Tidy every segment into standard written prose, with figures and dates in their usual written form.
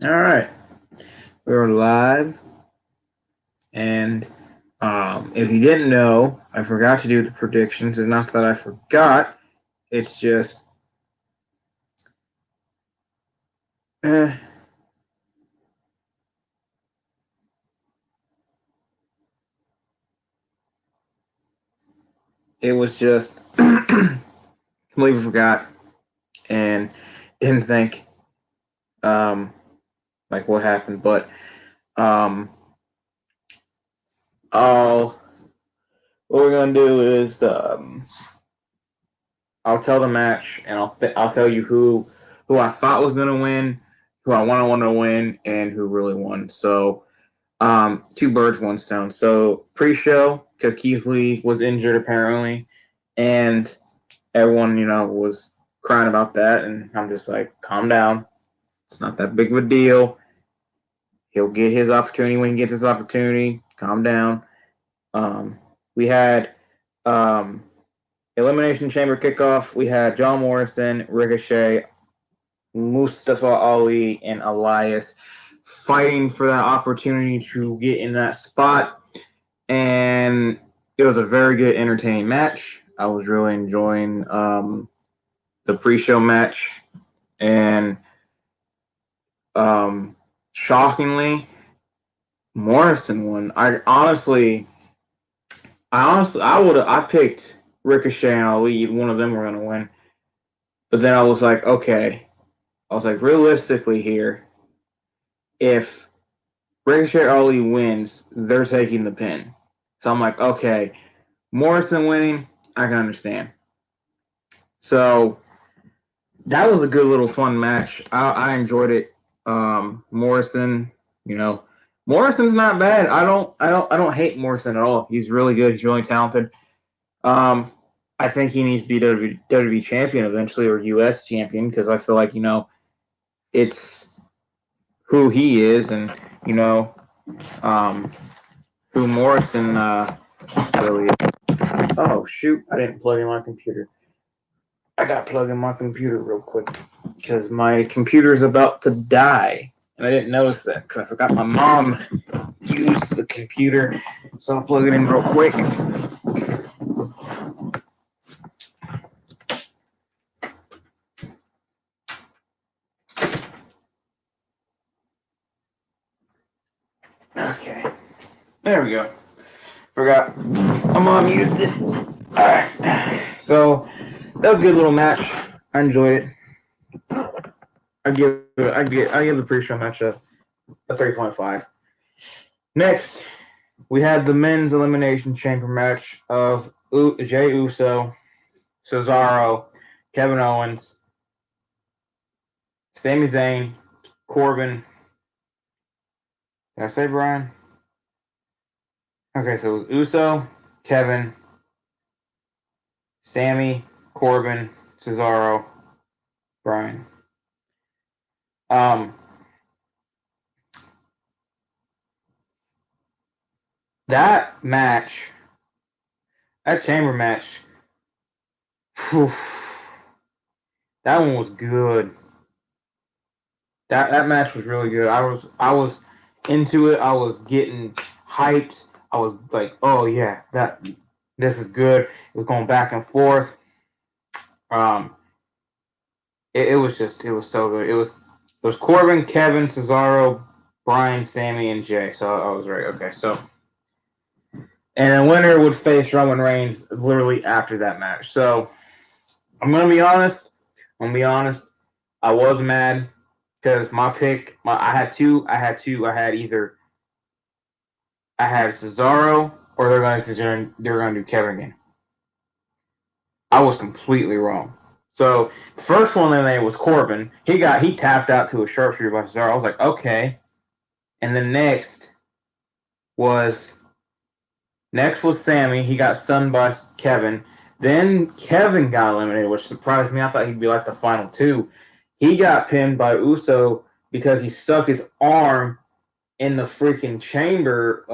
All right, we're live, and if you didn't know, I forgot to do the predictions. It's not that I forgot; it's just eh, it was just completely forgot and didn't think um like what happened. But um, I'll what we're gonna do is I'll tell the match, and I'll tell you who I thought was gonna win, who I wanted to win, and who really won. So two birds, one stone. So pre-show, because Keith Lee was injured apparently, and everyone was crying about that, and I'm just like, calm down. It's not that big of a deal. He'll get his opportunity when he gets his opportunity. Calm down. We had um, Elimination Chamber kickoff. We had John Morrison, Ricochet, Mustafa Ali, and Elias fighting for that opportunity to get in that spot. And it was a very good, entertaining match. I was really enjoying the pre-show match, and shockingly, Morrison won. I picked Ricochet and Ali. One of them were gonna win, but then I was like, okay. I was like, realistically here, if Ricochet or Ali wins, they're taking the pin. So I'm like, okay, Morrison winning, I can understand. So that was a good little fun match. I enjoyed it. Morrison, you know, Morrison's not bad. I don't hate Morrison at all. He's really good. He's really talented. Um, I think he needs to be WWE champion eventually, or US champion, because I feel like it's who he is, and you know um, who Morrison really is. Oh shoot! I didn't plug in my computer. I got to plug in my computer real quick because my computer is about to die, and I didn't notice that because I forgot my mom used the computer, so I'll plug it in real quick. Okay, there we go. Forgot my mom used it. All right, so that was a good little match. I enjoyed it. I give the pre-show match a 3.5. Next, we had the men's elimination chamber match of Jey Uso, Cesaro, Kevin Owens, Sami Zayn, Corbin. Did I say Brian? Okay, so it was Uso, Kevin, Sammy, Corbin, Cesaro, Brian. Um, that match, that chamber match, whew, that one was good. That match was really good. I was into it. I was getting hyped. I was like, oh yeah, this is good. It was going back and forth. Um, it was so good. It was Corbin, Kevin, Cesaro, Brian, Sammy, and Jay. So I was right. Okay, so and the winner would face Roman Reigns literally after that match. So I'm gonna be honest. I was mad because my pick. I had two. I had either I had Cesaro or they're gonna do Kevin again. I was completely wrong. So the first one they made was Corbin. He tapped out to a sharpshooter by Cesaro. I was like, okay. And then was next was Sammy. He got stunned by Kevin. Then Kevin got eliminated, which surprised me. I thought he'd be like the final two. He got pinned by Uso because he stuck his arm in the freaking chamber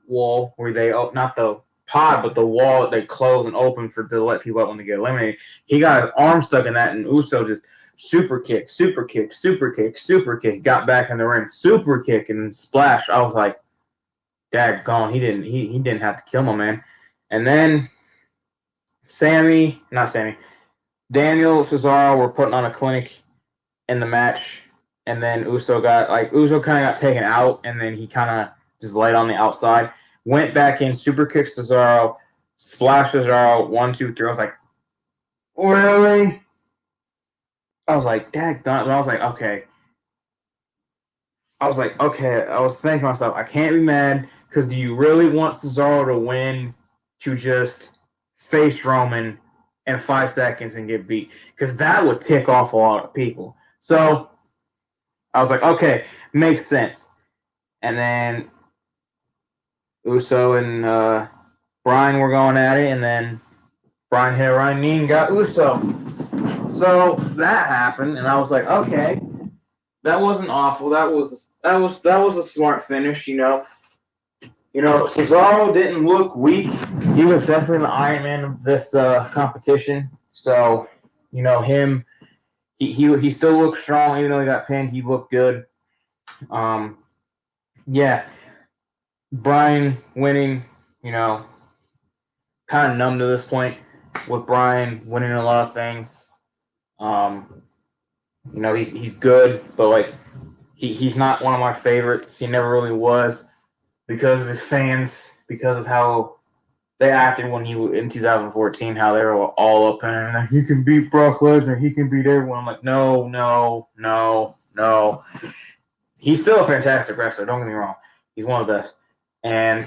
wall where they not the pod, but the wall that they close and open to let people out when they get eliminated. He got his arm stuck in that, and Uso just super kick, super kick, super kick, super kick. Got back in the ring, super kick, and then splash. I was like, daggone, he didn't have to kill my man. And then Daniel, Cesaro were putting on a clinic in the match, and then Uso kind of got taken out, and then he kind of just laid on the outside, went back in, super kicked Cesaro, splashed Cesaro, 1, 2, 3. I was like, really? I was like, daggone. And I was like, okay. I was thinking to myself, I can't be mad, because do you really want Cesaro to win to just face Roman in 5 seconds and get beat? Because that would tick off a lot of people. So I was like, okay, makes sense. And then Uso and Bryan were going at it, and then Bryan hit a running knee and got Uso. So that happened, and I was like, okay, that wasn't awful. That was a smart finish, you know. Cesaro didn't look weak. He was definitely the Iron Man of this competition. So, him, he still looked strong, even though he got pinned. He looked good. Yeah, Bryan winning, kind of numb to this point with Bryan winning a lot of things. He's good, but he's not one of my favorites. He never really was, because of his fans, because of how they acted when he in 2014, how they were all up in it. He can beat Brock Lesnar. He can beat everyone. I'm like, no. He's still a fantastic wrestler. Don't get me wrong. He's one of the best, and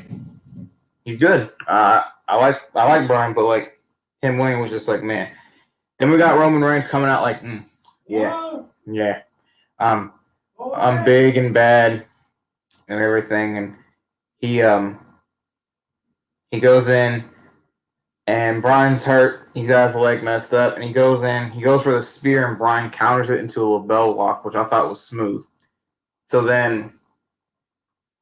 he's good. I like Bryan, but him winning was just like, man. Then we got Roman Reigns coming out yeah. I'm big and bad and everything, and he goes in, and Bryan's hurt. He's got his leg messed up, and he goes for the spear, and Bryan counters it into a label lock, which I thought was smooth. So then,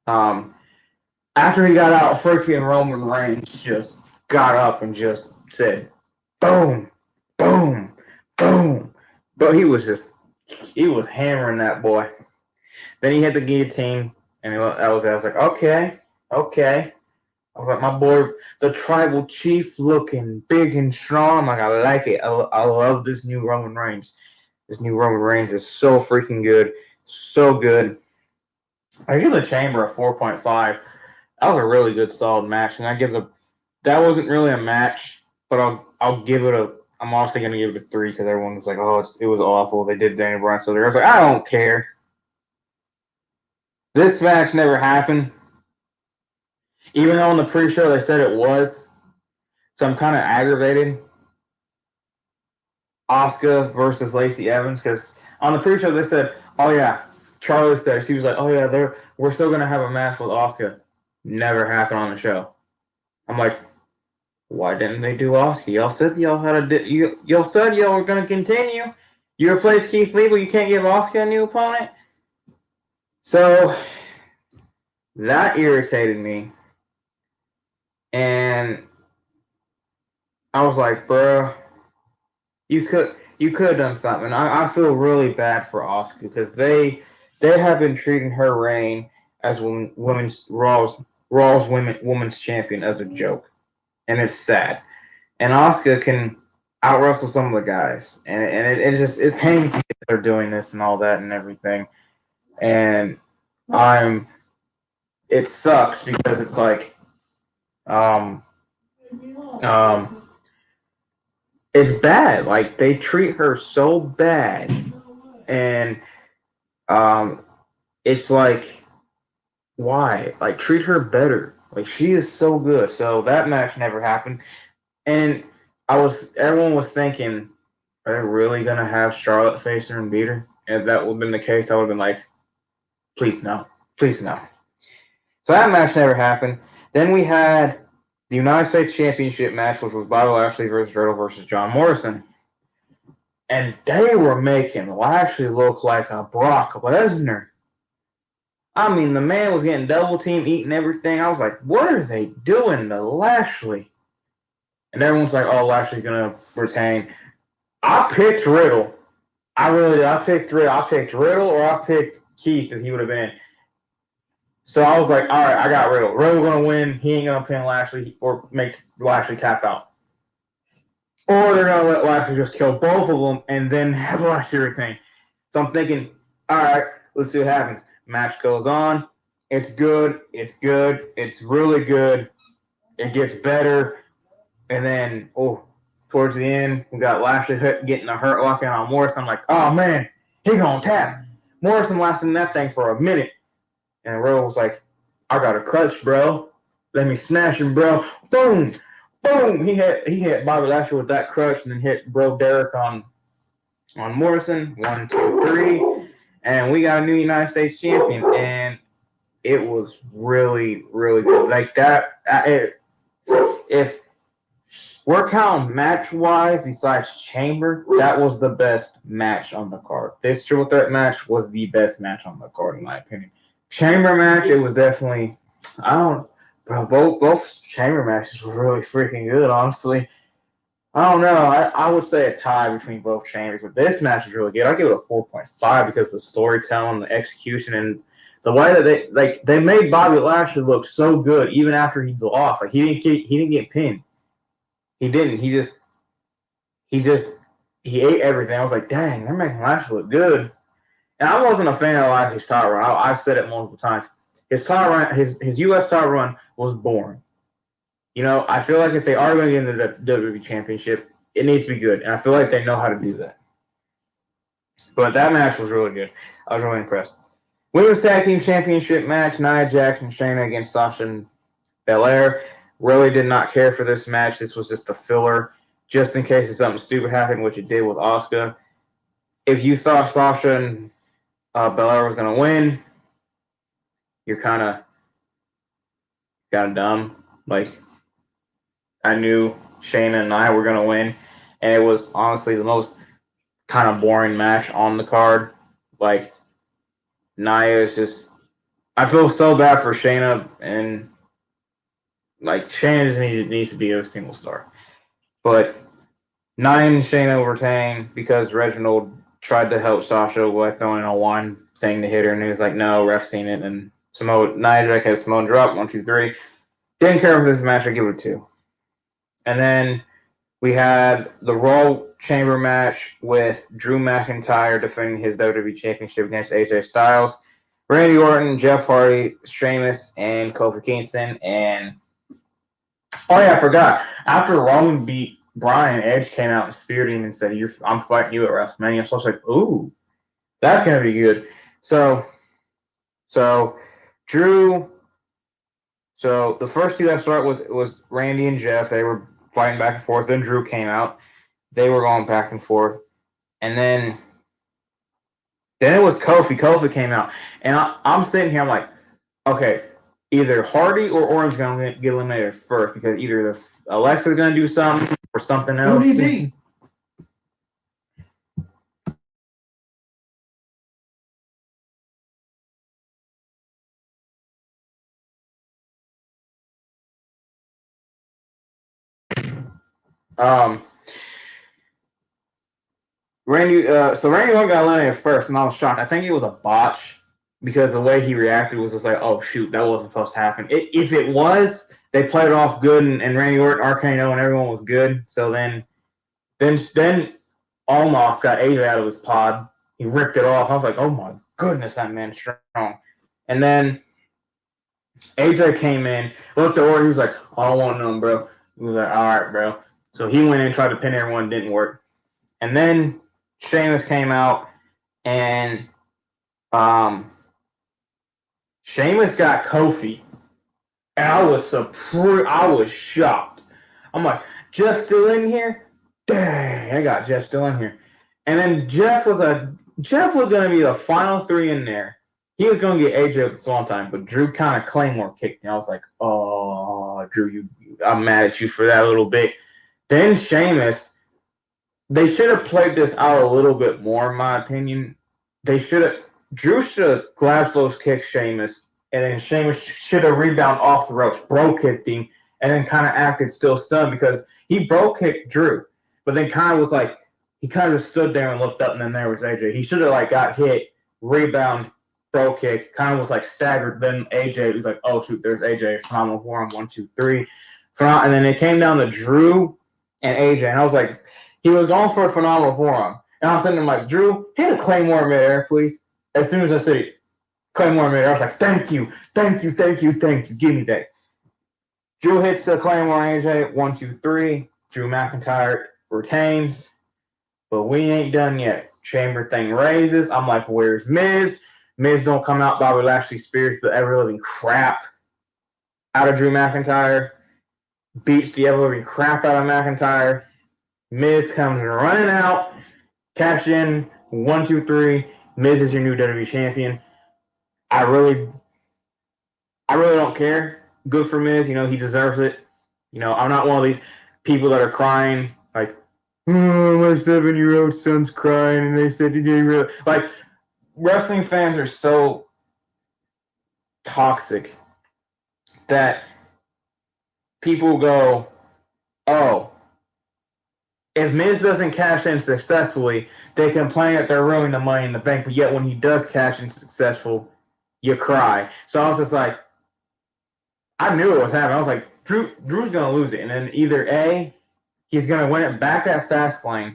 after he got out, freaking Roman Reigns just got up and just said, boom, boom, boom. But he was hammering that boy. Then he hit the guillotine, and I was like, okay. I was like, my boy, the tribal chief, looking big and strong. I'm like, I like it. I love this new Roman Reigns. This new Roman Reigns is so freaking good. So good. I give the Chamber a 4.5. That was a really good, solid match. And that wasn't really a match, but I'll give it I'm also going to give it a 3, because everyone was like, oh, it was awful. They did Daniel Bryan. So I was like, I don't care. This match never happened. Even though on the pre-show they said it was. So I'm kind of aggravated. Asuka versus Lacey Evans, because on the pre-show they said, oh yeah, Charlie said, she was like, oh yeah, we're still going to have a match with Asuka. Never happened on the show. I'm like, why didn't they do Asuka? Y'all said y'all said y'all were going to continue. You replaced Keith Lee, but you can't give Asuka a new opponent? So that irritated me. And I was like, bro, you could have done something. I feel really bad for Asuka, because they have been treating her reign as Raw's women's champion as a joke, and it's sad. And Asuka can out wrestle some of the guys, and it pains me that they're doing this and all that and everything. And it sucks, because it's like it's bad. They treat her so bad, and it's like, why? Treat her better. She is so good. So that match never happened, and everyone was thinking, are they really gonna have Charlotte face her and beat her? And if that would have been the case, I would have been like, please no. So that match never happened. Then we had the United States Championship match, which was Bobby Lashley versus Riddle versus John Morrison. And they were making Lashley look like a Brock Lesnar. I mean, the man was getting double team, eating everything. I was like, what are they doing to Lashley? And everyone's like, oh, Lashley's going to retain. I picked Riddle. I really did. I picked Riddle. I picked Riddle or I picked Keith if he would have been in. So I was like, all right, I got Riddle. Riddle going to win. He ain't going to pin Lashley or make Lashley tap out. Or they're going to let Lashley just kill both of them and then have Lashley retain. So I'm thinking, all right, let's see what happens. Match goes on. It's good. It's good. It's really good. It gets better. And then, towards the end, we got Lashley getting a hurt lock in on Morrison. I'm like, oh, man, he going to tap. Morrison lasted in that thing for a minute. And Riddle was like, I got a crutch, bro. Let me smash him, bro. Boom. Boom. He hit Bobby Lashley with that crutch and then hit Bro Derek on Morrison. 1, 2, 3. And we got a new United States champion. And it was really, really good. Like that, if we're counting match-wise besides Chamber, that was the best match on the card. This Triple Threat match was the best match on the card, in my opinion. Chamber match, it was definitely, both Chamber matches were really freaking good, honestly. I don't know. I would say a tie between both Chambers, but this match was really good. I'd give it a 4.5 because of the storytelling, the execution, and the way that they made Bobby Lashley look so good even after he lost. Like he didn't get pinned. He didn't. He ate everything. I was like, dang, they're making Lashley look good. And I wasn't a fan of Lashley's title run. I've said it multiple times. His title run, his U.S. title run was boring. You know, I feel like if they are going to get into the WWE Championship, it needs to be good. And I feel like they know how to do that. But that match was really good. I was really impressed. Women's Tag Team Championship match, Nia Jax and Shayna against Sasha and Belair. Really did not care for this match. This was just a filler, just in case something stupid happened, which it did with Asuka. If you thought Sasha and Belair was going to win, you're kind of dumb. Like, I knew Shayna and I were going to win, and it was honestly the most kind of boring match on the card. Like, Nia is just, I feel so bad for Shayna, and like Shayna just needs to be a single star. But Nia and Shayna were retain because Reginald tried to help Sasha with throwing a one thing to hit her, and he was like, no, ref seen it. And Nia Jax had Simone drop, 1, 2, 3. Didn't care for this match, I give it a 2. And then we had the Raw Chamber match with Drew McIntyre defending his WWE Championship against AJ Styles, Randy Orton, Jeff Hardy, Sheamus, and Kofi Kingston. And I forgot. After Roman beat Bryan, Edge came out and speared him and said, I'm fighting you at WrestleMania. So I was like, ooh, that's going to be good. So Drew, so the first two that start was Randy and Jeff. They were fighting back and forth. Then Drew came out. They were going back and forth. And then it was Kofi. Kofi came out. And I'm sitting here, I'm like, okay, either Hardy or Orton's going to get eliminated first because either Alexa's going to do something or something else. Who do you think? Randy Orton got eliminated first, and I was shocked. I think it was a botch because the way he reacted was just like, oh, shoot, that wasn't supposed to happen. If it was, they played it off good, and Randy Orton, RKO, and everyone was good. So then Almost got AJ out of his pod. He ripped it off. I was like, oh, my goodness, that man's strong. And then AJ came in, looked at Orton. He was like, I don't want none, bro. He was like, all right, bro. So he went in, tried to pin everyone, didn't work. And then Sheamus came out, and Sheamus got Kofi. And I was shocked. I'm like, Jeff still in here? Dang, I got Jeff still in here. And then Jeff was going to be the final three in there. He was going to get AJ at the swan time, but Drew kind of Claymore kicked me. I was like, oh, Drew, I'm mad at you for that a little bit. Then Sheamus, they should have played this out a little bit more, in my opinion. Drew should have Glasgow's kicked Sheamus, and then Sheamus should have rebounded off the ropes, bro kicked him, and then kind of acted still stunned because he bro kicked Drew, but then kind of was like, he kind of just stood there and looked up, and then there was AJ. He should have like got hit, rebound, pro kick, kind of was like staggered. Then AJ was like, "Oh shoot, there's AJ." Phenomenal forearm, 1, 2, 3, and then it came down to Drew and AJ, and I was like, he was going for a phenomenal forearm, and I was sitting there like, Drew, hit a Claymore midair, please. As soon as I said Claymore midair, I was like, thank you, give me that. Drew hits the Claymore, AJ, 1, 2, 3. Drew McIntyre retains. But we ain't done yet. Chamber thing raises. I'm like, where's Miz? Miz don't come out. Bobby Lashley spears the ever-living crap out of Drew McIntyre. Beats the ever-living crap out of McIntyre. Miz comes running out. Cash in. 1, 2, 3. Miz is your new WWE champion. I really don't care. Good for Miz. He deserves it. I'm not one of these people that are crying like, oh, my 7-year-old son's crying, and they said, "Did you really?" Like, wrestling fans are so toxic that people go, "Oh, if Miz doesn't cash in successfully, they complain that they're ruining the Money in the Bank, but yet when he does cash in successful, you cry." So I was just like, I knew it was happening. I was like, Drew's gonna lose it, and then either A, he's going to win it back at Fastlane,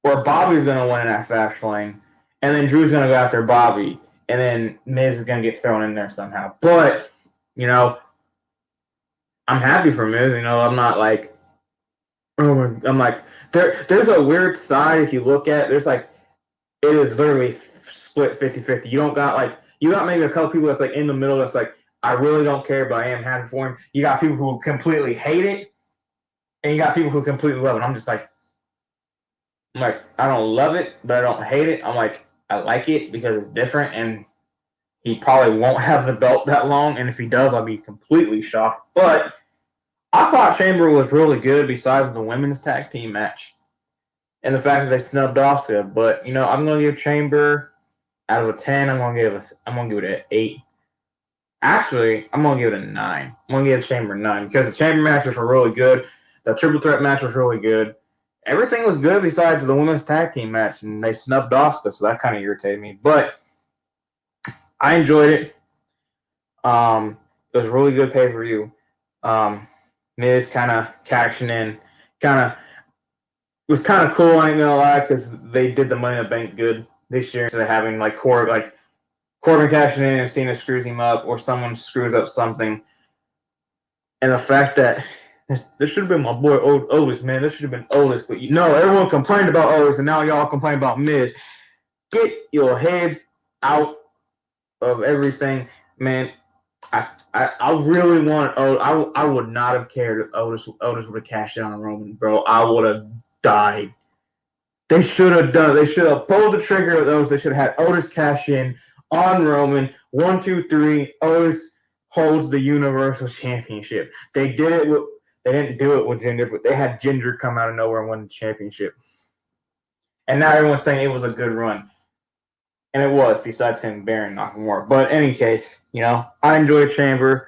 or Bobby's going to win it at Fastlane, and then Drew's going to go after Bobby, and then Miz is going to get thrown in there somehow. But, I'm happy for Miz. I'm not like, I'm like, there's a weird side if you look at it. There's like, it is literally split 50-50. You got maybe a couple people that's like in the middle that's like, I really don't care, but I am happy for him. You got people who completely hate it, and you got people who completely love it. I'm like, I don't love it, but I don't hate it. I'm like, I like it because it's different, and he probably won't have the belt that long, and if he does, I'll be completely shocked. But I thought Chamber was really good besides the women's tag team match and the fact that they snubbed Asuka. But, I'm going to give Chamber out of a 10, I'm going to give it an 8. Actually, I'm going to give it a 9. I'm going to give Chamber 9 because the Chamber matches were really good. The triple threat match was really good. Everything was good besides the women's tag team match, and they snubbed Asuka, so that kind of irritated me. But I enjoyed it. It was a really good pay-per-view. Miz kind of cashing in. It was kind of cool, I ain't going to lie, because they did the Money in the Bank good this year instead of having Corbin cashing in and Cena screws him up, or someone screws up something. And the fact that this should have been my boy Otis, man. This should have been Otis. But everyone complained about Otis, and now y'all complain about Miz. Get your heads out of everything, man. I really want Otis. I would not have cared if Otis would have cashed in on Roman, bro. I would have died. They should have pulled the trigger of those. They should have had Otis cash in on Roman. 1, 2, 3. Otis holds the Universal Championship. They didn't do it with Jinder, but they had Jinder come out of nowhere and win the championship. And now everyone's saying it was a good run. And it was, besides him bearing Nakamura. But in any case, I enjoyed Chamber.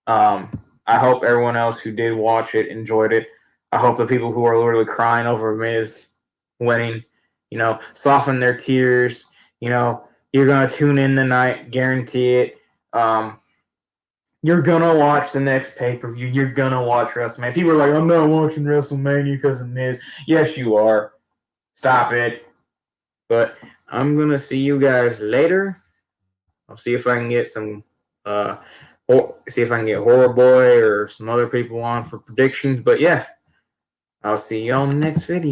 I hope everyone else who did watch it enjoyed it. I hope the people who are literally crying over Miz winning, soften their tears. You're going to tune in tonight, guarantee it. You're going to watch the next pay-per-view. You're going to watch WrestleMania. People are like, I'm not watching WrestleMania because of Miz. Yes, you are. Stop it. But I'm going to see you guys later. I'll see if I can get Horror Boy or some other people on for predictions. But yeah, I'll see y'all in the next video.